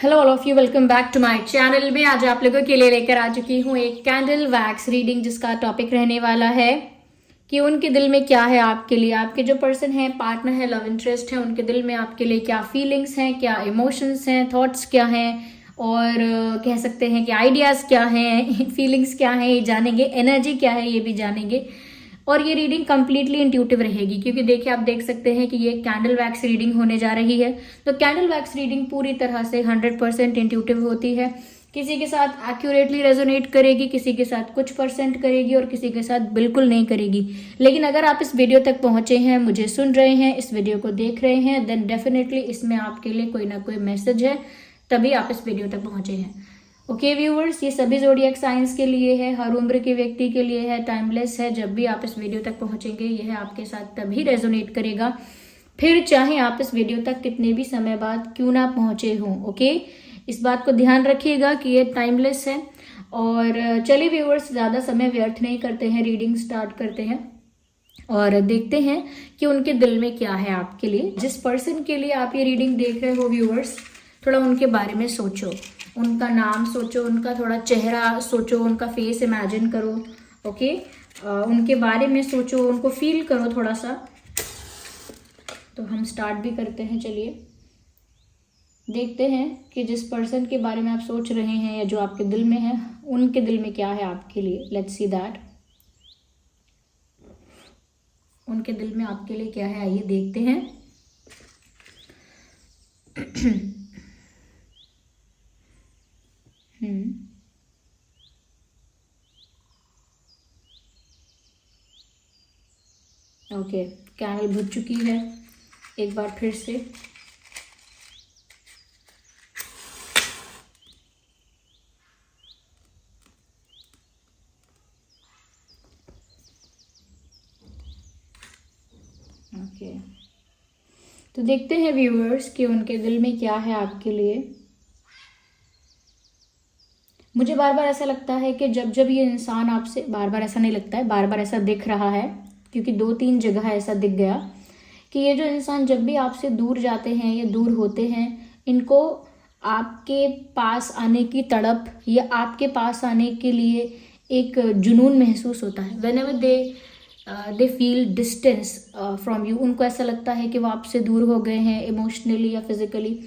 Hello all of you, welcome back to my channel. में आज आप लोगों के लिए लेकर आ चुकी हूँ एक कैंडल वैक्स रीडिंग, जिसका टॉपिक रहने वाला है कि उनके दिल में क्या है आपके लिए। आपके जो पर्सन है, पार्टनर है, लव इंटरेस्ट है, उनके दिल में आपके लिए क्या फीलिंग्स हैं, क्या इमोशंस हैं, थॉट्स क्या हैं, और कह सकते हैं कि आइडियाज़ क्या हैं, फीलिंग्स क्या हैं, ये जानेंगे। एनर्जी क्या है ये भी जानेंगे। और ये रीडिंग कंप्लीटली इंट्यूटिव रहेगी, क्योंकि देखिए आप देख सकते हैं कि ये कैंडल वैक्स रीडिंग होने जा रही है। तो कैंडल वैक्स रीडिंग पूरी तरह से 100% इंट्यूटिव होती है। किसी के साथ एक्यूरेटली रेजोनेट करेगी, किसी के साथ कुछ परसेंट करेगी, और किसी के साथ बिल्कुल नहीं करेगी। लेकिन अगर आप इस वीडियो तक पहुंचे हैं, मुझे सुन रहे हैं, इस वीडियो को देख रहे हैं, देन डेफिनेटली इसमें आपके लिए कोई ना कोई मैसेज है, तभी आप इस वीडियो तक पहुंचे हैं। ओके व्यूवर्स, ये सभी ज़ोडिएक साइंस के लिए है, हर उम्र के व्यक्ति के लिए है, टाइमलेस है। जब भी आप इस वीडियो तक पहुंचेंगे, यह आपके साथ तभी रेजोनेट करेगा, फिर चाहे आप इस वीडियो तक कितने भी समय बाद क्यों ना पहुंचे हों। ओके, इस बात को ध्यान रखिएगा कि ये टाइमलेस है। और चलिए व्यूवर्स, ज़्यादा समय व्यर्थ नहीं करते हैं, रीडिंग स्टार्ट करते हैं और देखते हैं कि उनके दिल में क्या है आपके लिए। जिस पर्सन के लिए आप ये रीडिंग देख रहे हो व्यूवर्स, थोड़ा उनके बारे में सोचो, उनका नाम सोचो, उनका थोड़ा चेहरा सोचो, उनका फेस इमेजिन करो। ओके, उनके बारे में सोचो, उनको फील करो थोड़ा सा। तो हम स्टार्ट भी करते हैं। चलिए देखते हैं कि जिस पर्सन के बारे में आप सोच रहे हैं या जो आपके दिल में है, उनके दिल में क्या है आपके लिए। Let's see that. उनके दिल में आपके लिए क्या है, आइए देखते हैं। ओके, कैंडल बुझ चुकी है। एक बार फिर से ओके, तो देखते हैं व्यूअर्स कि उनके दिल में क्या है आपके लिए। मुझे बार बार ऐसा लगता है कि जब जब ये इंसान आपसे, बार बार ऐसा नहीं लगता है, बार बार ऐसा दिख रहा है, क्योंकि 2-3 जगह ऐसा दिख गया कि ये जो इंसान जब भी आपसे दूर जाते हैं या दूर होते हैं, इनको आपके पास आने की तड़प या आपके पास आने के लिए एक जुनून महसूस होता है। Whenever they feel distance from you, उनको ऐसा लगता है कि वो आपसे दूर हो गए हैं इमोशनली या फिजिकली।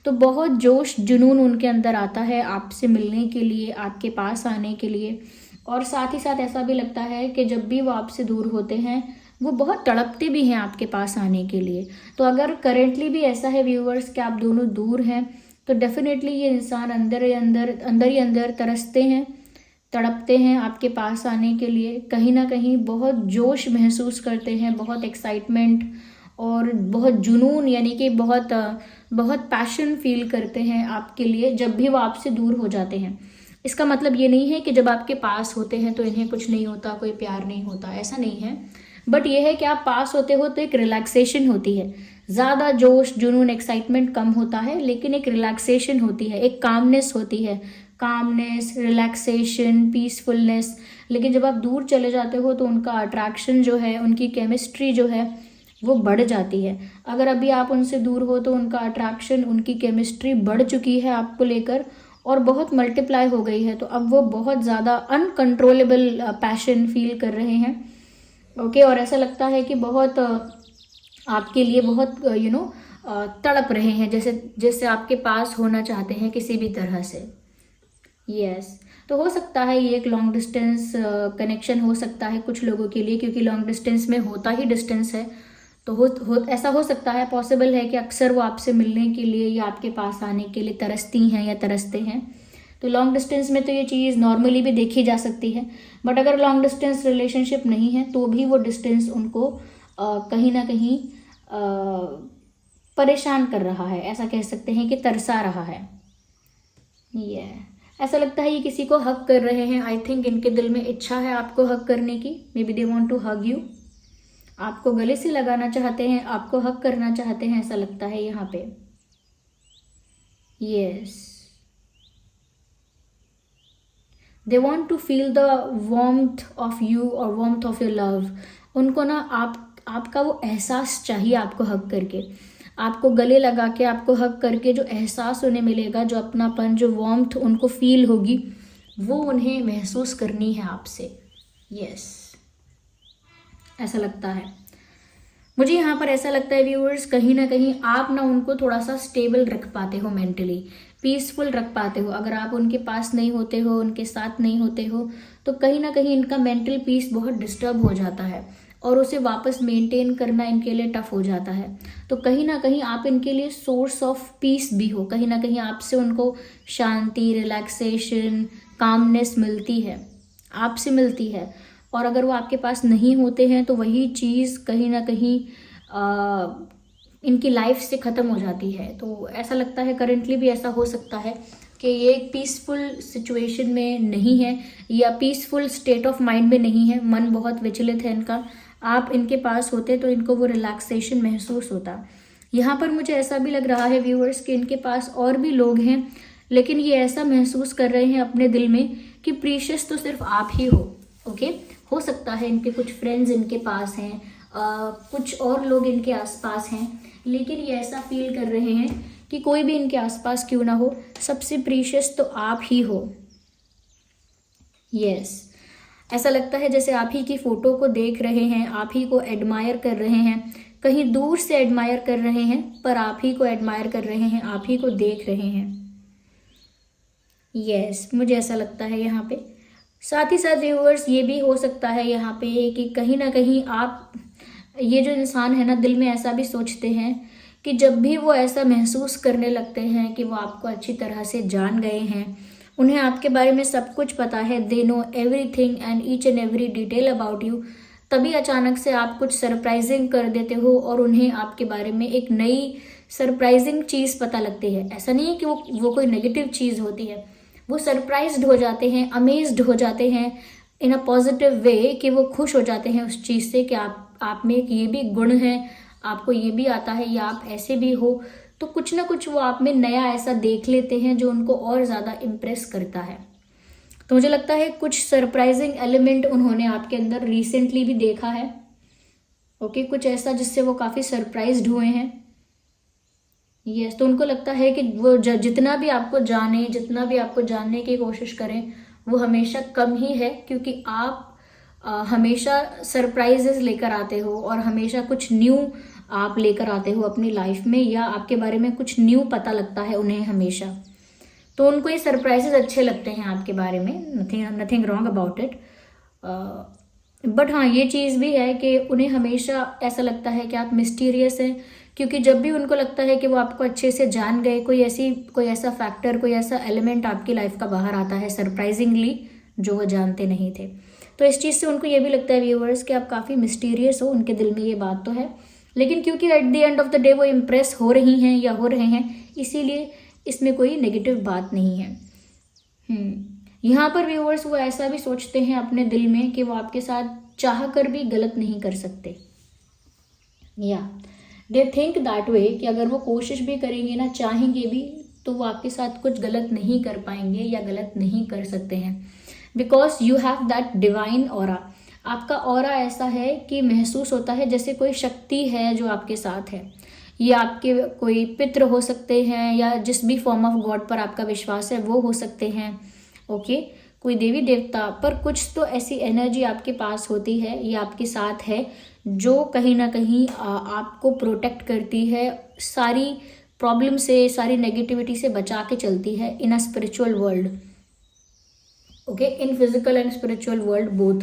तो बहुत जोश जुनून उनके अंदर आता है आपसे मिलने के लिए, आपके पास आने के लिए। और साथ ही साथ ऐसा भी लगता है कि जब भी वो आपसे दूर होते हैं, वो बहुत तड़पते भी हैं आपके पास आने के लिए। तो अगर करेंटली भी ऐसा है व्यूअर्स कि आप दोनों दूर हैं, तो डेफिनेटली ये इंसान अंदर ही अंदर तरसते हैं, तड़पते हैं आपके पास आने के लिए। कहीं ना कहीं बहुत जोश महसूस करते हैं, बहुत एक्साइटमेंट और बहुत जुनून, यानी कि बहुत पैशन फील करते हैं आपके लिए जब भी वो आपसे दूर हो जाते हैं। इसका मतलब ये नहीं है कि जब आपके पास होते हैं तो इन्हें कुछ नहीं होता, कोई प्यार नहीं होता, ऐसा नहीं है। बट ये है कि आप पास होते हो तो एक रिलैक्सेशन होती है। ज़्यादा जोश जुनून एक्साइटमेंट कम होता है, लेकिन एक रिलैक्सेशन होती है, एक कामनेस होती है, कामनेस, रिलैक्सेशन, पीसफुलनेस। लेकिन जब आप दूर चले जाते हो तो उनका अट्रैक्शन जो है, उनकी केमिस्ट्री जो है, वो बढ़ जाती है। अगर अभी आप उनसे दूर हो तो उनका अट्रैक्शन, उनकी केमिस्ट्री बढ़ चुकी है आपको लेकर और बहुत मल्टीप्लाई हो गई है। तो अब वो बहुत ज़्यादा अनकंट्रोलेबल पैशन फील कर रहे हैं। ओके, और ऐसा लगता है कि बहुत आपके लिए बहुत तड़प रहे हैं, जैसे जैसे आपके पास होना चाहते हैं किसी भी तरह से। यस, तो हो सकता है ये एक लॉन्ग डिस्टेंस कनेक्शन हो सकता है कुछ लोगों के लिए, क्योंकि लॉन्ग डिस्टेंस में होता ही डिस्टेंस है। तो ऐसा हो सकता है, पॉसिबल है कि अक्सर वो आपसे मिलने के लिए या आपके पास आने के लिए तरसती हैं या तरसते हैं। तो लॉन्ग डिस्टेंस में तो ये चीज़ नॉर्मली भी देखी जा सकती है। बट अगर लॉन्ग डिस्टेंस रिलेशनशिप नहीं है तो भी वो डिस्टेंस उनको कहीं ना कहीं परेशान कर रहा है, ऐसा कह सकते हैं कि तरसा रहा है। ये ऐसा लगता है ये किसी को हक कर रहे हैं। आई थिंक इनके दिल में इच्छा है आपको हक करने की। Maybe they want to hug you, आपको गले से लगाना चाहते हैं, आपको हक करना चाहते हैं, ऐसा लगता है यहाँ पे। Yes, they want to feel the warmth of you और वार्मथ ऑफ योर लव। उनको ना आपका वो एहसास चाहिए आपको हक करके। आपको गले लगा के, आपको हग करके जो एहसास उन्हें मिलेगा, जो अपनापन, जो वार्मथ उनको फील होगी, वो उन्हें महसूस करनी है आपसे। यस, ऐसा लगता है मुझे। यहाँ पर ऐसा लगता है व्यूअर्स, कहीं ना कहीं आप ना उनको थोड़ा सा स्टेबल रख पाते हो, मेंटली पीसफुल रख पाते हो। अगर आप उनके पास नहीं होते हो, उनके साथ नहीं होते हो, तो कहीं ना कहीं इनका मेंटल पीस बहुत डिस्टर्ब हो जाता है और उसे वापस मेंटेन करना इनके लिए टफ हो जाता है। तो कहीं ना कहीं आप इनके लिए सोर्स ऑफ पीस भी हो। कहीं ना कहीं आपसे उनको शांति, रिलैक्सेशन, कामनेस मिलती है, आपसे मिलती है। और अगर वो आपके पास नहीं होते हैं तो वही चीज़ कहीं ना कहीं इनकी लाइफ से ख़त्म हो जाती है। तो ऐसा लगता है करेंटली भी ऐसा हो सकता है कि ये एक पीसफुल सिचुएशन में नहीं है या पीसफुल स्टेट ऑफ माइंड में नहीं है, मन बहुत विचलित है इनका। आप इनके पास होते तो इनको वो रिलैक्सेशन महसूस होता। यहाँ पर मुझे ऐसा भी लग रहा है व्यूअर्स कि इनके पास और भी लोग हैं, लेकिन ये ऐसा महसूस कर रहे हैं अपने दिल में कि प्रीशियस तो सिर्फ आप ही हो। ओके, हो सकता है इनके कुछ फ्रेंड्स इनके पास हैं, कुछ और लोग इनके आसपास हैं, लेकिन ये ऐसा फील कर रहे हैं कि कोई भी इनके आसपास क्यों ना हो, सबसे प्रीशियस तो आप ही हो। यस, ऐसा लगता है जैसे आप ही की फ़ोटो को देख रहे हैं, आप ही को एडमायर कर रहे हैं, कहीं दूर से एडमायर कर रहे हैं, पर आप ही को एडमायर कर रहे हैं, आप ही को देख रहे हैं। यस, मुझे ऐसा लगता है यहाँ पे। साथ ही साथ व्यूअर्स, ये भी हो सकता है यहाँ पे कि कहीं ना कहीं आप, ये जो इंसान है ना, दिल में ऐसा भी सोचते हैं कि जब भी वो ऐसा महसूस करने लगते हैं कि वो आपको अच्छी तरह से जान गए हैं, उन्हें आपके बारे में सब कुछ पता है, they know everything and each and every detail about you, तभी अचानक से आप कुछ सरप्राइजिंग कर देते हो और उन्हें आपके बारे में एक नई सरप्राइजिंग चीज़ पता लगती है। ऐसा नहीं है कि वो कोई नेगेटिव चीज़ होती है, वो सरप्राइज्ड हो जाते हैं, अमेज्ड हो जाते हैं इन अ पॉजिटिव वे, कि वो खुश हो जाते हैं उस चीज़ से कि आप में एक ये भी गुण है, आपको ये भी आता है या आप ऐसे भी हो। तो कुछ ना कुछ वो आप में नया ऐसा देख लेते हैं जो उनको और ज़्यादा इम्प्रेस करता है। तो मुझे लगता है कुछ सरप्राइजिंग एलिमेंट उन्होंने आपके अंदर रिसेंटली भी देखा है। ओके, कुछ ऐसा जिससे वो काफ़ी सरप्राइज्ड हुए हैं। यस, तो उनको लगता है कि वो जितना भी आपको जाने, जितना भी आपको जानने की कोशिश करें, वो हमेशा कम ही है, क्योंकि आप हमेशा सरप्राइजेस लेकर आते हो और हमेशा कुछ न्यू आप लेकर आते हो अपनी लाइफ में, या आपके बारे में कुछ न्यू पता लगता है उन्हें हमेशा। तो उनको ये सरप्राइजेस अच्छे लगते हैं आपके बारे में, nothing wrong about it. But हाँ, ये चीज़ भी है कि उन्हें हमेशा ऐसा लगता है कि आप मिस्टीरियस हैं, क्योंकि जब भी उनको लगता है कि वो आपको अच्छे से जान गए, कोई ऐसा फैक्टर, कोई ऐसा एलिमेंट आपकी लाइफ का बाहर आता है सरप्राइजिंगली, जो वो जानते नहीं थे। तो इस चीज़ से उनको ये भी लगता है व्यूअर्स कि आप काफ़ी मिस्टीरियस हो, उनके दिल में ये बात तो है। लेकिन क्योंकि at the end of the day वो इम्प्रेस हो रही हैं या हो रहे हैं, इसीलिए इसमें कोई नेगेटिव बात नहीं है। यहाँ पर व्यूअर्स वो ऐसा भी सोचते हैं अपने दिल में कि वो आपके साथ चाह कर भी गलत नहीं कर सकते, या दे थिंक दैट वे, कि अगर वो कोशिश भी करेंगे ना, चाहेंगे भी, तो वो आपके साथ कुछ गलत नहीं कर पाएंगे या गलत नहीं कर सकते हैं, because you have that divine aura. आपका ऑरा ऐसा है कि महसूस होता है जैसे कोई शक्ति है जो आपके साथ है। ये आपके कोई पितृ हो सकते हैं, या जिस भी फॉर्म ऑफ गॉड पर आपका विश्वास है वो हो सकते हैं। ओके, कोई देवी देवता, पर कुछ तो ऐसी एनर्जी आपके पास होती है या आपके साथ है जो कहीं ना कहीं आपको प्रोटेक्ट करती है, सारी प्रॉब्लम से, सारी नेगेटिविटी से बचा के चलती है in a spiritual world. Okay, in physical and spiritual world both.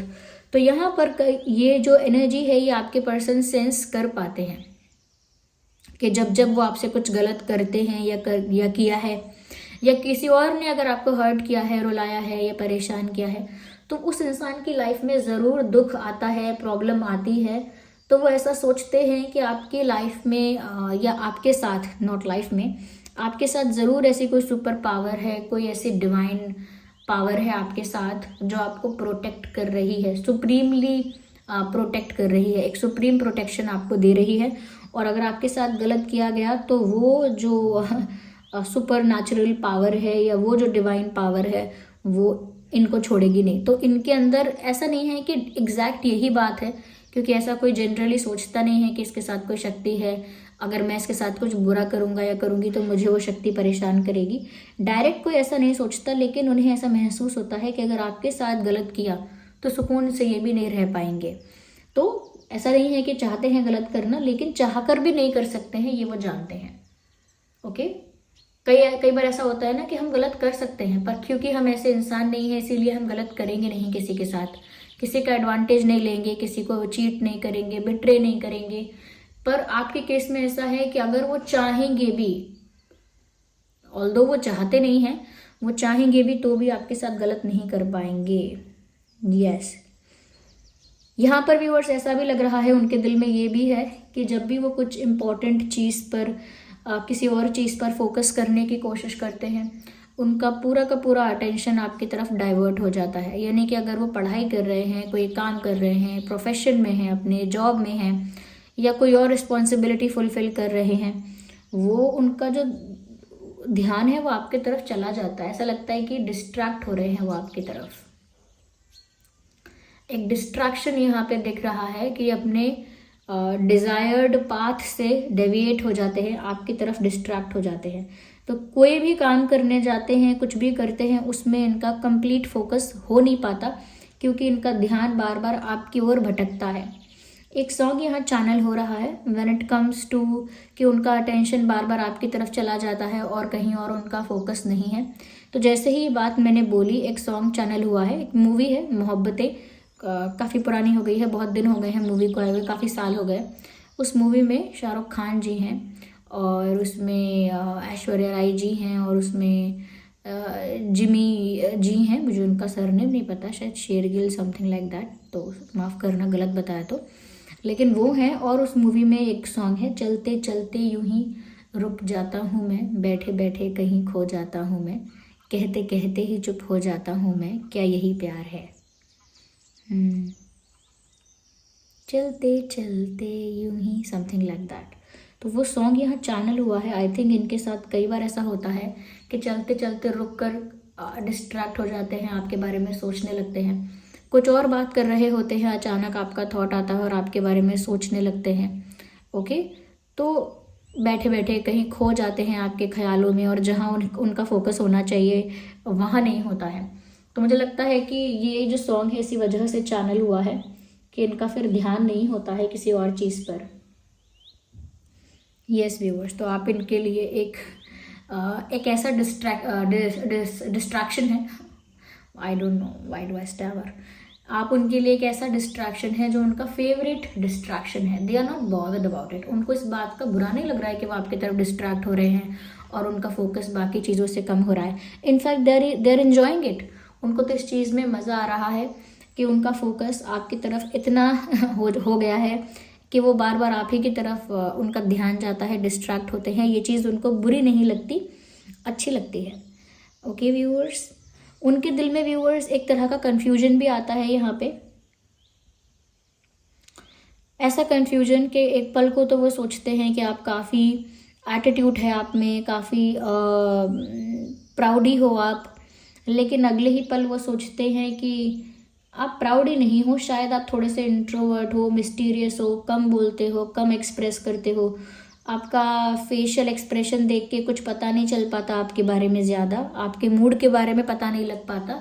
तो यहाँ पर ये जो एनर्जी है, ये आपके पर्सन सेंस कर पाते हैं कि जब जब वो आपसे कुछ गलत करते हैं या किया है, या किसी और ने अगर आपको हर्ट किया है, रुलाया है या परेशान किया है, तो उस इंसान की लाइफ में ज़रूर दुख आता है, प्रॉब्लम आती है। तो वो ऐसा सोचते हैं कि आपकी लाइफ में या आपके साथ, नॉट लाइफ में, आपके साथ ज़रूर ऐसी कोई सुपर पावर है, कोई ऐसी डिवाइन पावर है आपके साथ जो आपको प्रोटेक्ट कर रही है, सुप्रीमली प्रोटेक्ट कर रही है, एक सुप्रीम प्रोटेक्शन आपको दे रही है। और अगर आपके साथ गलत किया गया तो वो जो सुपर नेचुरल पावर है या वो जो डिवाइन पावर है, वो इनको छोड़ेगी नहीं। तो इनके अंदर ऐसा नहीं है कि एग्जैक्ट यही बात है, क्योंकि ऐसा कोई जनरली सोचता नहीं है कि इसके साथ कोई शक्ति है। अगर मैं इसके साथ कुछ बुरा करूँगा या करूँगी तो मुझे वो शक्ति परेशान करेगी। डायरेक्ट कोई ऐसा नहीं सोचता, लेकिन उन्हें ऐसा महसूस होता है कि अगर आपके साथ गलत किया तो सुकून से ये भी नहीं रह पाएंगे। तो ऐसा नहीं है कि चाहते हैं गलत करना, लेकिन चाहकर भी नहीं कर सकते हैं, ये वो जानते हैं। ओके, कई बार ऐसा होता है ना कि हम गलत कर सकते हैं, पर क्योंकि हम ऐसे इंसान नहीं है इसीलिए हम गलत करेंगे नहीं किसी के साथ, किसी का एडवांटेज नहीं लेंगे, किसी को चीट नहीं करेंगे, बिट्रे नहीं करेंगे। पर आपके केस में ऐसा है कि अगर वो चाहेंगे भी, ऑल्दो वो चाहते नहीं हैं, वो चाहेंगे भी तो भी आपके साथ गलत नहीं कर पाएंगे। यस, यहाँ पर व्यूअर्स ऐसा भी लग रहा है उनके दिल में ये भी है कि जब भी वो कुछ इम्पोर्टेंट चीज़ पर किसी और चीज़ पर फोकस करने की कोशिश करते हैं, उनका पूरा का पूरा अटेंशन आपकी तरफ डाइवर्ट हो जाता है। यानी कि अगर वो पढ़ाई कर रहे हैं, कोई काम कर रहे हैं, प्रोफेशन में हैं, अपने जॉब में हैं, या कोई और रिस्पॉन्सिबिलिटी फुलफिल कर रहे हैं, वो उनका जो ध्यान है वो आपकी तरफ चला जाता है। ऐसा लगता है कि डिस्ट्रैक्ट हो रहे हैं वो आपकी तरफ। एक डिस्ट्रैक्शन यहाँ पे दिख रहा है कि अपने डिज़ायर्ड पाथ से डेविएट हो जाते हैं, आपकी तरफ डिस्ट्रैक्ट हो जाते हैं। तो कोई भी काम करने जाते हैं, कुछ भी करते हैं, उसमें इनका कंप्लीट फोकस हो नहीं पाता क्योंकि इनका ध्यान बार बार आपकी ओर भटकता है। एक सॉन्ग यहाँ चैनल हो रहा है व्हेन इट कम्स टू कि उनका अटेंशन बार बार आपकी तरफ चला जाता है और कहीं और उनका फोकस नहीं है। तो जैसे ही ये बात मैंने बोली, एक सॉन्ग चैनल हुआ है, एक मूवी है मोहब्बतें, काफ़ी पुरानी हो गई है, बहुत दिन हो गए हैं मूवी को आए हुए, काफ़ी साल हो गए। उस मूवी में शाहरुख खान जी हैं और उसमें ऐश्वर्या राय जी हैं और उसमें जिमी जी हैं, मुझे उनका सरनेम नहीं पता, शायद शेरगिल समथिंग लाइक दैट, तो माफ़ करना गलत बताया तो, लेकिन वो हैं। और उस मूवी में एक सॉन्ग है, चलते चलते यूं ही रुक जाता हूँ मैं, बैठे बैठे कहीं खो जाता हूँ मैं, कहते कहते ही चुप हो जाता हूँ मैं, क्या यही प्यार है। चलते चलते यूं ही समथिंग लाइक दैट। तो वो सॉन्ग यहाँ चैनल हुआ है। आई थिंक इनके साथ कई बार ऐसा होता है कि चलते चलते रुक कर डिस्ट्रैक्ट हो जाते हैं, आपके बारे में सोचने लगते हैं, कुछ और बात कर रहे होते हैं, अचानक आपका थॉट आता है और आपके बारे में सोचने लगते हैं। ओके, तो बैठे बैठे कहीं खो जाते हैं आपके ख्यालों में, और जहाँ उनका फोकस होना चाहिए वहाँ नहीं होता है। तो मुझे लगता है कि ये जो सॉन्ग है इसी वजह से चैनल हुआ है कि इनका फिर ध्यान नहीं होता है किसी और चीज़ पर। यस व्यूअर्स, तो आप इनके लिए एक ऐसा डिस्ट्रैक्शन है, I don't know why do I stammer, आप उनके लिए एक ऐसा डिस्ट्रैक्शन है जो उनका फेवरेट डिस्ट्रैक्शन है। They are not bothered about it, उनको इस बात का बुरा नहीं लग रहा है कि वो आपकी तरफ डिस्ट्रैक्ट हो रहे हैं और उनका फोकस बाकी चीज़ों से कम हो रहा है। In fact they are enjoying it, उनको तो इस चीज़ में मज़ा आ रहा है कि उनका फोकस आपकी तरफ इतना हो गया है कि वो बार बार आप ही की तरफ उनका ध्यान जाता है, डिस्ट्रैक्ट होते हैं। ये चीज़ उनको बुरी नहीं लगती, अच्छी लगती है। ओके व्यूअर्स, उनके दिल में व्यूअर्स एक तरह का कन्फ्यूजन भी आता है यहाँ पे, ऐसा कन्फ्यूजन कि एक पल को तो वो सोचते हैं कि आप काफ़ी एटीट्यूड है आप में, काफ़ी प्राउडी हो आप, लेकिन अगले ही पल वो सोचते हैं कि आप प्राउड ही नहीं हो, शायद आप थोड़े से इंट्रोवर्ट हो, मिस्टीरियस हो, कम बोलते हो, कम एक्सप्रेस करते हो, आपका फेशियल एक्सप्रेशन देख के कुछ पता नहीं चल पाता आपके बारे में, ज़्यादा आपके मूड के बारे में पता नहीं लग पाता।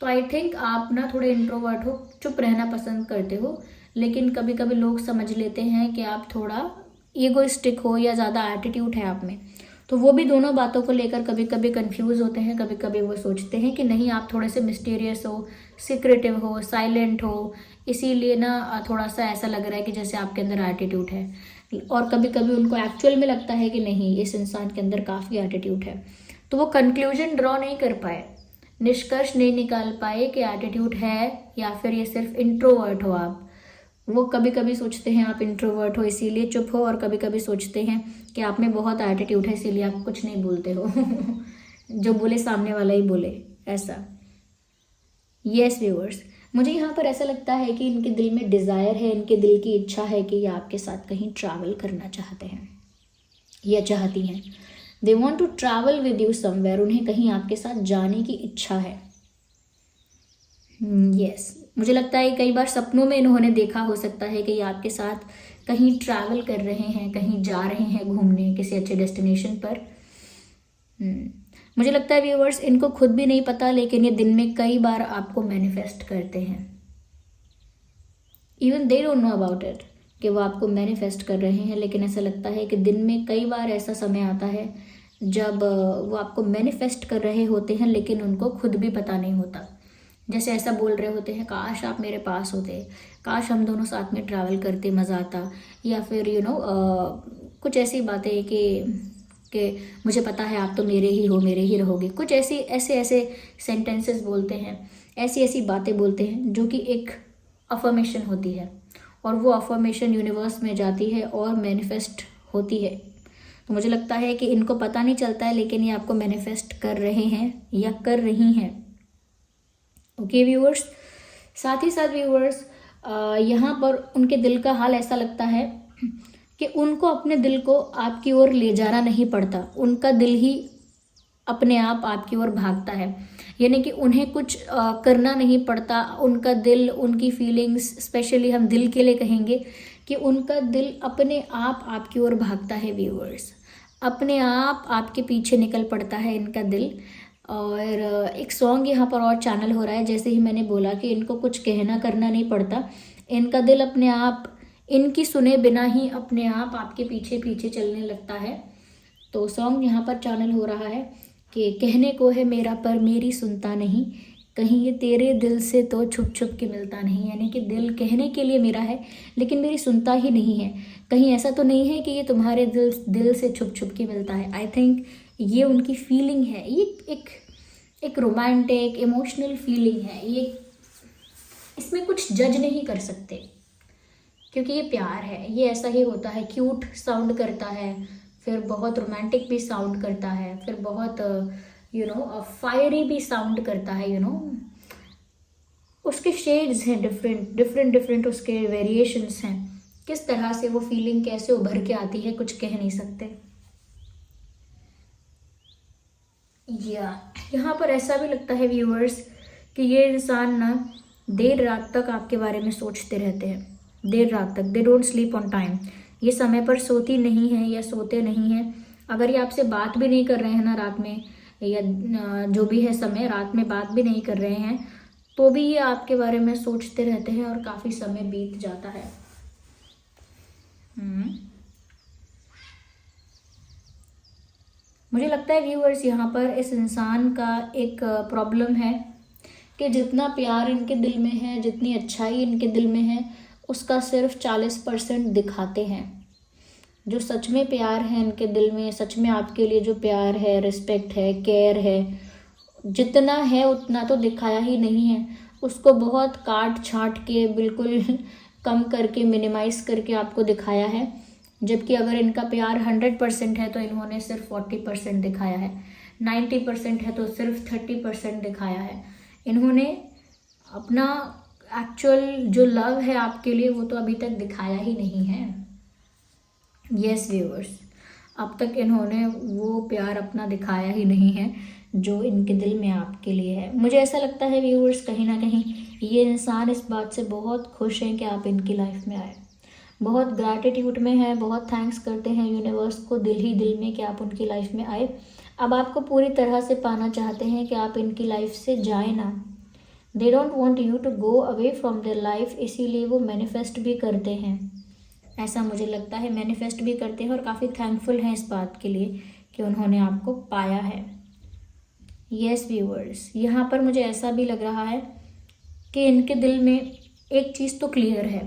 तो आई थिंक आप ना थोड़े इंट्रोवर्ट हो, चुप रहना पसंद करते हो, लेकिन कभी कभी लोग समझ लेते हैं कि आप थोड़ा ईगोइस्टिक हो या ज़्यादा एटीट्यूड है आप में। तो वो भी दोनों बातों को लेकर कभी कभी कंफ्यूज होते हैं, कभी कभी वो सोचते हैं कि नहीं आप थोड़े से मिस्टीरियस हो, सीक्रेटिव हो, साइलेंट हो, इसीलिए ना थोड़ा सा ऐसा लग रहा है कि जैसे आपके अंदर एटीट्यूड है। और कभी कभी उनको एक्चुअल में लगता है कि नहीं इस इंसान के अंदर काफ़ी एटीट्यूड है। तो वो कंक्लूजन ड्रॉ नहीं कर पाए, निष्कर्ष नहीं निकाल पाए कि एटीट्यूड है या फिर ये सिर्फ इंट्रोवर्ट हो आप। वो कभी कभी सोचते हैं आप इंट्रोवर्ट हो इसीलिए चुप हो, और कभी कभी सोचते हैं कि आप में बहुत एटीट्यूड है इसीलिए आप कुछ नहीं बोलते हो जो बोले सामने वाला ही बोले, ऐसा। यस व्यूअर्स, मुझे यहाँ पर ऐसा लगता है कि इनके दिल में डिज़ायर है, इनके दिल की इच्छा है कि ये आपके साथ कहीं ट्रैवल करना चाहते हैं या चाहती हैं। They want to travel with you somewhere, उन्हें कहीं आपके साथ जाने की इच्छा है। यस, मुझे लगता है कई बार सपनों में इन्होंने देखा हो सकता है कि ये आपके साथ कहीं ट्रैवल कर रहे हैं, कहीं जा रहे हैं घूमने किसी अच्छे डेस्टिनेशन पर। मुझे लगता है व्यूअर्स इनको खुद भी नहीं पता, लेकिन ये दिन में कई बार आपको मैनिफेस्ट करते हैं। Even they don't know about it कि वो आपको मैनिफेस्ट कर रहे हैं, लेकिन ऐसा लगता है कि दिन में कई बार ऐसा समय आता है जब वो आपको मैनिफेस्ट कर रहे होते हैं, लेकिन उनको खुद भी पता नहीं होता। जैसे ऐसा बोल रहे होते हैं, काश आप मेरे पास होते, काश हम दोनों साथ में ट्रैवल करते, मज़ा आता, या फिर कुछ ऐसी बातें कि मुझे पता है आप तो मेरे ही हो, मेरे ही रहोगे। कुछ ऐसे ऐसे सेंटेंसेस बोलते हैं, ऐसी ऐसी बातें बोलते हैं जो कि एक अफर्मेशन होती है, और वो अफर्मेशन यूनिवर्स में जाती है और मैनिफेस्ट होती है। तो मुझे लगता है कि इनको पता नहीं चलता है, लेकिन ये आपको मैनिफेस्ट कर रहे हैं या कर रही हैं। ओके व्यूअर्स, साथ ही साथ व्यूअर्स यहाँ पर उनके दिल का हाल ऐसा लगता है कि उनको अपने दिल को आपकी ओर ले जाना नहीं पड़ता, उनका दिल ही अपने आप आपकी ओर भागता है। यानी कि उन्हें कुछ करना नहीं पड़ता, उनका दिल, उनकी फीलिंग्स, स्पेशली हम दिल के लिए कहेंगे कि उनका दिल अपने आप आपकी ओर भागता है व्यूअर्स, अपने आप आपके पीछे निकल पड़ता है इनका दिल। और एक सॉन्ग यहाँ पर और चैनल हो रहा है, जैसे ही मैंने बोला कि इनको कुछ कहना करना नहीं पड़ता, इनका दिल अपने आप इनकी सुने बिना ही अपने आप आपके पीछे पीछे चलने लगता है। तो सॉन्ग यहाँ पर चैनल हो रहा है कि कहने को है मेरा पर मेरी सुनता नहीं, कहीं ये तेरे दिल से तो छुप छुप के मिलता नहीं। यानी कि दिल कहने के लिए मेरा है, लेकिन मेरी सुनता ही नहीं है। कहीं ऐसा तो नहीं है कि ये तुम्हारे दिल से छुप छुप के मिलता है। आई थिंक ये उनकी फीलिंग है, ये एक रोमांटिक इमोशनल फीलिंग है। ये इसमें कुछ जज नहीं कर सकते, क्योंकि ये प्यार है। ये ऐसा ही होता है, क्यूट साउंड करता है, फिर बहुत रोमांटिक भी साउंड करता है, फिर बहुत फायरी भी साउंड करता है। उसके शेड्स हैं, डिफरेंट उसके वेरिएशंस हैं। किस तरह से वो फीलिंग कैसे उभर के आती है, कुछ कह नहीं सकते। यहाँ पर ऐसा भी लगता है व्यूअर्स कि ये इंसान ना देर रात तक आपके बारे में सोचते रहते हैं, देर रात तक। They don't sleep on time. ये समय पर सोती नहीं है या सोते नहीं हैं। अगर ये आपसे बात भी नहीं कर रहे हैं ना रात में, या जो भी है समय, रात में बात भी नहीं कर रहे हैं, तो भी ये आपके बारे में सोचते रहते हैं और काफ़ी समय बीत जाता है। मुझे लगता है व्यूअर्स यहाँ पर इस इंसान का एक प्रॉब्लम है कि जितना प्यार इनके दिल में है, जितनी अच्छाई इनके दिल में है, उसका सिर्फ 40% दिखाते हैं। जो सच में प्यार है इनके दिल में, सच में आपके लिए जो प्यार है, रिस्पेक्ट है, केयर है, जितना है उतना तो दिखाया ही नहीं है। उसको बहुत काट छाँट के बिल्कुल कम करके, मिनिमाइज करके आपको दिखाया है। जबकि अगर इनका प्यार 100% है तो इन्होंने सिर्फ 40% दिखाया है, 90% है तो सिर्फ 30% दिखाया है। इन्होंने अपना एक्चुअल जो लव है आपके लिए वो तो अभी तक दिखाया ही नहीं है। यस व्यूअर्स, अब तक इन्होंने वो प्यार अपना दिखाया ही नहीं है जो इनके दिल में आपके लिए है। मुझे ऐसा लगता है व्यूअर्स कहीं ना कहीं ये इंसान इस बात से बहुत खुश हैं कि आप इनकी लाइफ में आए, बहुत ग्रैटिट्यूड में है, बहुत थैंक्स करते हैं यूनिवर्स को दिल ही दिल में कि आप उनकी लाइफ में आए। अब आपको पूरी तरह से पाना चाहते हैं कि आप इनकी लाइफ से जाए ना। They don't want you to go away from their life, इसीलिए वो मैनिफेस्ट भी करते हैं, ऐसा मुझे लगता है। मैनिफेस्ट भी करते हैं और काफ़ी थैंकफुल हैं इस बात के लिए कि उन्होंने आपको पाया है। यस व्यूअर्स, यहाँ पर मुझे ऐसा भी लग रहा है कि इनके दिल में एक चीज़ तो क्लियर है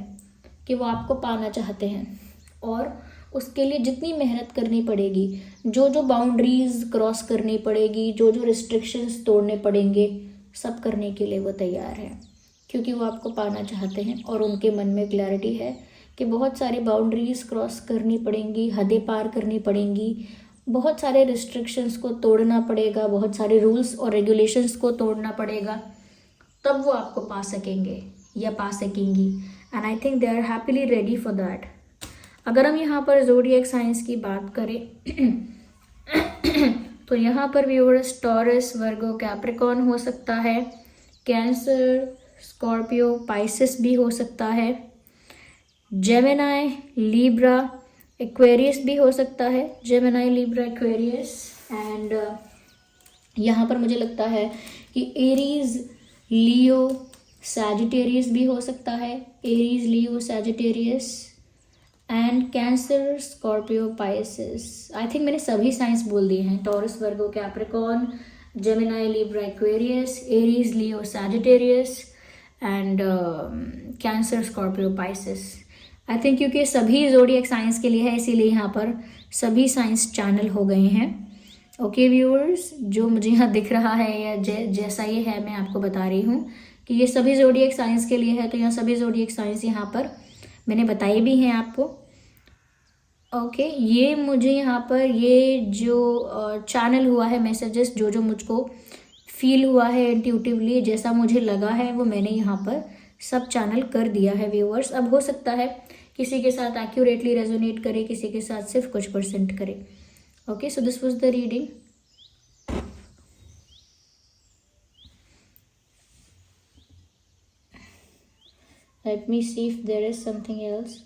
कि वो आपको पाना चाहते हैं, और उसके लिए जितनी मेहनत करनी पड़ेगी, जो जो बाउंड्रीज़ क्रॉस करनी पड़ेगी, जो जो रिस्ट्रिक्शंस तोड़ने पड़ेंगे, सब करने के लिए वो तैयार है, क्योंकि वो आपको पाना चाहते हैं। और उनके मन में क्लैरिटी है कि बहुत सारी बाउंड्रीज़ क्रॉस करनी पड़ेंगी, हदें पार करनी पड़ेंगी, बहुत सारे रिस्ट्रिक्शंस को तोड़ना पड़ेगा, बहुत सारे रूल्स और रेगुलेशंस को तोड़ना पड़ेगा, तब वो आपको पा सकेंगे या पा सकेंगी। And I think they are happily ready for that. अगर हम यहाँ पर ज़ोडिएक साइंस की बात करें तो यहाँ पर व्यूअर्स टॉरस, वर्गो, कैप्रिकॉर्न हो सकता है, कैंसर, स्कॉर्पियो, पाइसेस भी हो सकता है, जेमिनाई, लिब्रा, एक्वेरियस भी हो सकता है, जेमिनाई, लिब्रा, एक्वेरियस। एंड यहाँ पर मुझे लगता है कि एरीज, लियो, सैजिटेरियस भी हो सकता है, Aries, Leo, Sagittarius. And cancer, Scorpio, Pisces. I think मैंने सभी साइंस बोल दिए हैं, taurus, Virgo, Capricorn, Gemini, Libra, Aquarius, Aries, Leo, Sagittarius and cancer, Scorpio, Pisces. I think क्योंकि सभी जोडिएक साइंस के लिए है, इसीलिए यहाँ पर सभी साइंस चैनल हो गए हैं। ओके व्यूअर्स, जो मुझे यहाँ दिख रहा है या जैसा ये है मैं आपको बता रही हूँ कि ये सभी जोडिएक साइंस के लिए है, तो यहाँ सभी जोडिएक साइंस यहाँ पर मैंने बताई भी हैं आपको। ओके, ये मुझे यहाँ पर ये जो चैनल हुआ है मैसेजेस, जो जो मुझको फील हुआ है इंट्यूटिवली, जैसा मुझे लगा है वो मैंने यहाँ पर सब चैनल कर दिया है व्यूअर्स। अब हो सकता है किसी के साथ एक्यूरेटली रेजोनेट करे, किसी के साथ सिर्फ कुछ % करे। Okay, so this was the reading. Let me see if there is something else.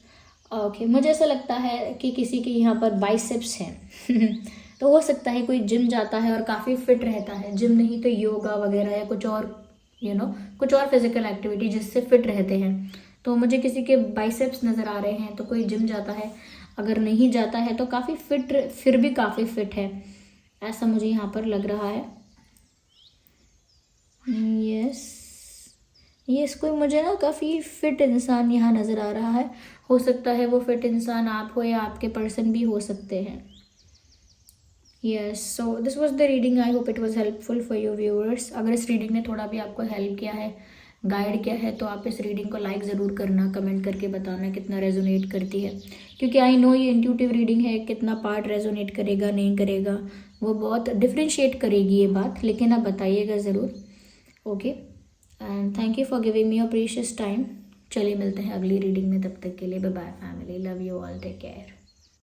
Okay, मुझे ऐसा लगता है कि किसी के यहाँ पर बाइसेप्स हैं तो हो सकता है कोई जिम जाता है और काफ़ी फिट रहता है, जिम नहीं तो योगा वगैरह या कुछ और कुछ और फिजिकल एक्टिविटी जिससे फिट रहते हैं। तो मुझे किसी के बाइसेप्स नज़र आ रहे हैं, तो कोई जिम जाता है, अगर नहीं जाता है तो काफ़ी फिट, फिर भी काफ़ी फिट है, ऐसा मुझे यहाँ पर लग रहा है। यस, कोई मुझे ना काफ़ी फिट इंसान यहाँ नज़र आ रहा है। हो सकता है वो फिट इंसान आप हो या आपके पर्सन भी हो सकते हैं। Yes, so this was the reading. I hope it was helpful for you viewers. अगर इस रीडिंग ने थोड़ा भी आपको हेल्प किया है, गाइड किया है, तो आप इस रीडिंग को लाइक ज़रूर करना, कमेंट करके बताना कितना रेजोनेट करती है, क्योंकि आई नो ये इंट्यूटिव रीडिंग है, कितना पार्ट रेजोनेट करेगा नहीं करेगा वो बहुत डिफ्रेंशिएट करेगी ये बात, लेकिन आप बताइएगा ज़रूर। Okay, and thank you for giving me your precious time. चलिए मिलते हैं अगली रीडिंग में, तब तक के लिए bye bye family, love you all, take care.